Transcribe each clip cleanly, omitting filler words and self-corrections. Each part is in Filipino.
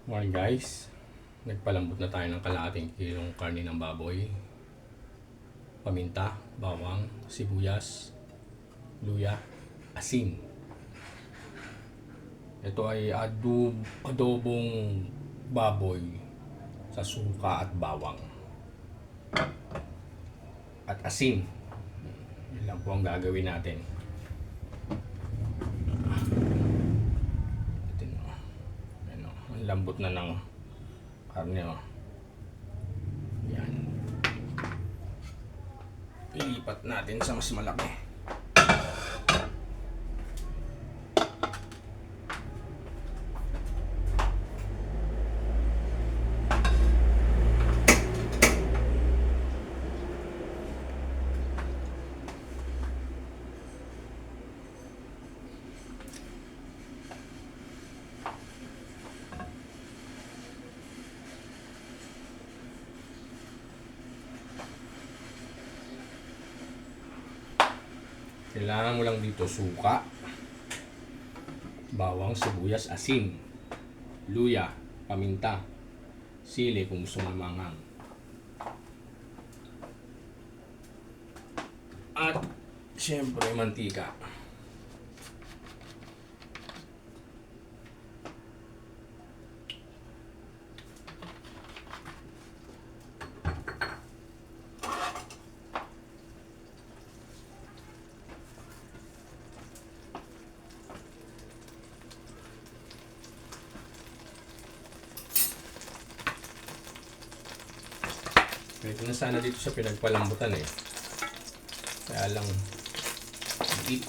Morning guys, nagpalambot na tayo ng kalahating kilong karne ng baboy, paminta, bawang, sibuyas, luya, asin. Ito ay adobong baboy sa suka at bawang at asin. Yan lang po ang gagawin natin. Ang lambot na ng karne, oh. Yan. Ilipat natin sa mas malaki. Kailangan mo lang dito suka, bawang, sibuyas, asin, luya, paminta, sili kung gusto mo mangang. At syempre mantika. Pwede na sana dito sa pinagpalambutan eh. Kaya lang masikip.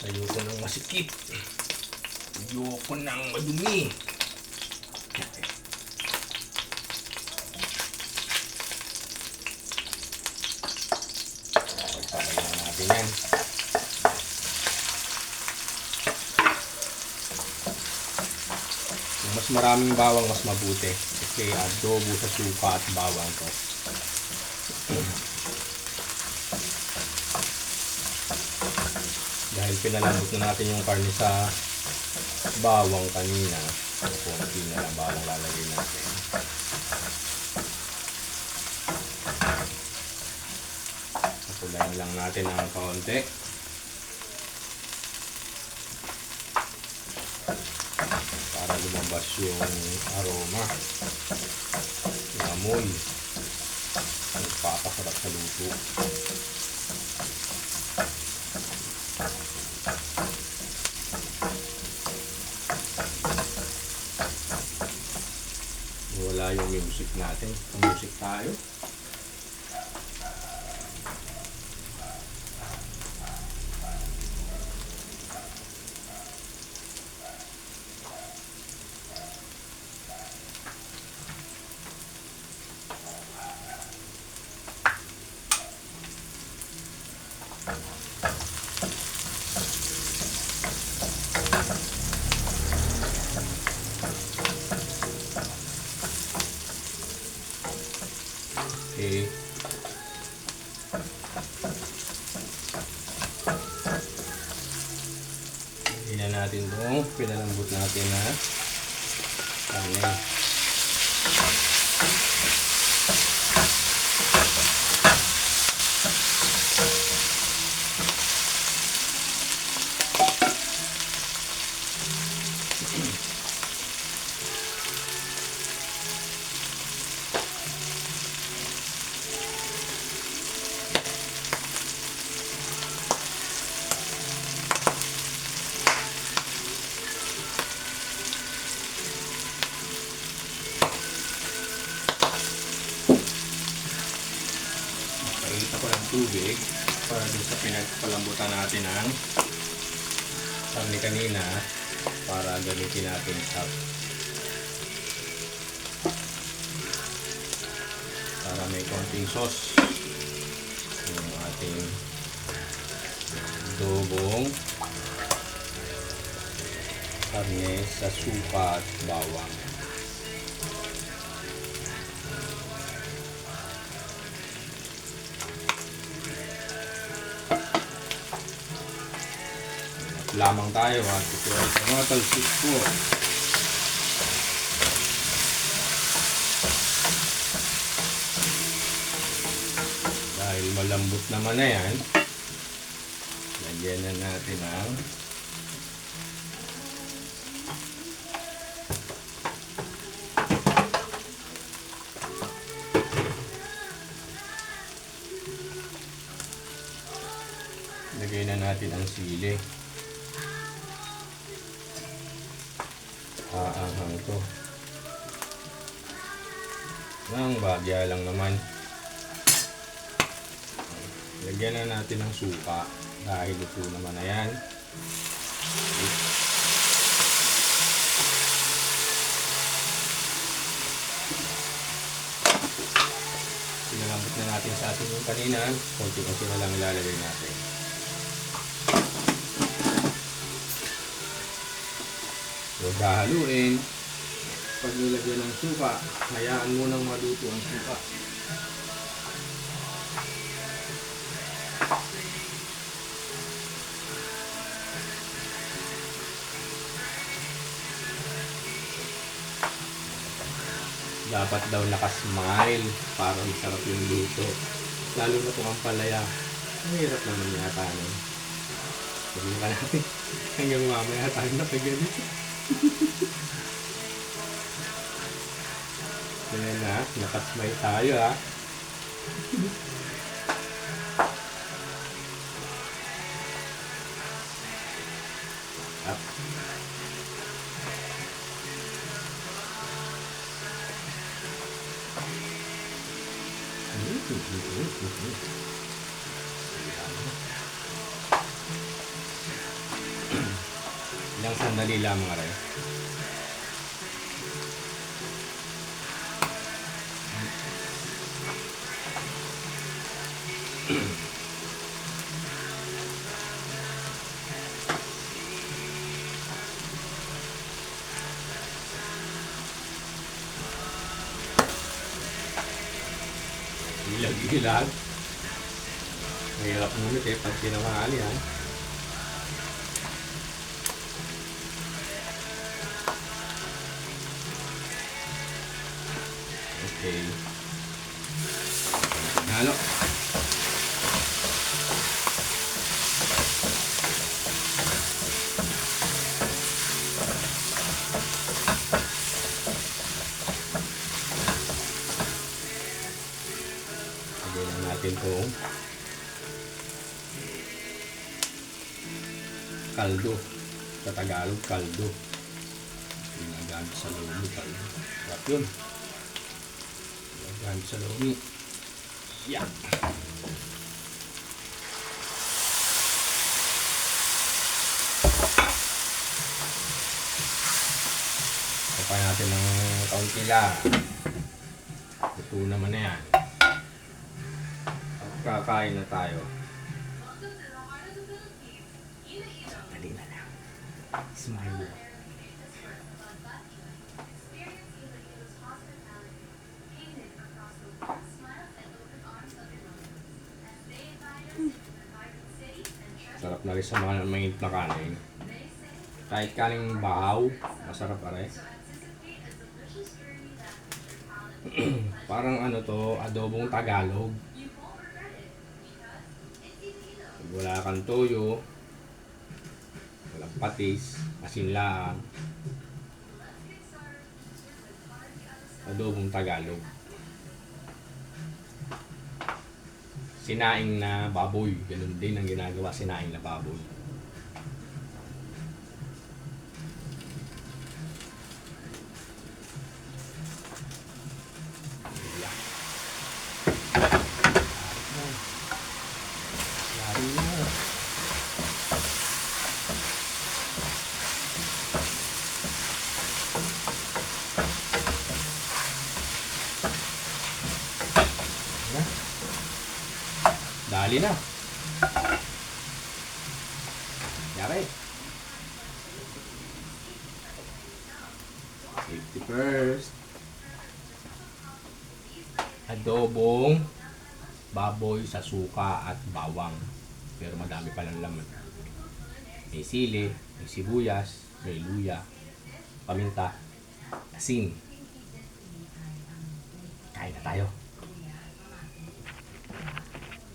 Ayoko ng masikip. Ayoko ng madumi. Pagpapalayan natin yan. Kung mas maraming bawang, mas mabuti. Kasi adobo sa suka at bawang to. Dahil pinalambot na natin yung karne sa bawang kanina, konti na lang bawang lalagay natin. Kapulayan lang natin ng kaunti. Para lumabas yung aroma, yung amoy, nagpapasarap sa luto. Wala yung music natin. Music tayo. Okay. Tingnan natin itong pinalambot natin na karne. Painit ako ng tubig para dun sa pinagpalambutan natin ng karne kanina para gamitin natin sa para may konting sauce yung ating adobong karne sa suka at bawang. Lamang tayo at ito ay mga talsik po. malambot naman na yan, lagyan na natin ang lagay na natin ang sili. Aanghang to. Nang bagya lang naman. Lagyan na natin ng suka dahil ito naman na yan. Pinalambot na natin sa ating yung kanina. Konti-konti na lang ilalagay natin. Huwag hahaluin. Pag nilagyan ng suka, hayaan mo nang maluto ang suka. Dapat daw nakasmile para masarap yung luto. Lalo na kung ang palaya. Mahirap naman yata nun. Sabihin ka natin. Hanggang mamaya tayo napiganit. Ayan na, nakasmile tayo ha. Up. Ilang sandali lang mga rin. Ilag-ilag. Mahirap ngunit eh pag pinamahali ha. Okay. Halo. Lagyan natin itong kaldo. Sa Tagalog, kaldo. Ginagamit sa loob, kaldo. Sarap yun. Ginagamit sa loob. Yan. Kapay natin ng kaunti lang. Ito naman na yan. Kakain na tayo. Dali na lang. Smile. Sarap na rin sa mga mainit na kanin. Kahit kaning bahaw, masarap pa rin. Parang ano to, adobong Tagalog. Wala kang toyo, walang patis, asin lang. Adobong Tagalog. Sinaing na baboy, ganun din ang ginagawa, sinaing na baboy. Dali na. Yari. Safety first. Adobong baboy sa suka at bawang. Pero madami palang laman. May sili, may sibuyas, may luya, paminta, asin. Kain na tayo.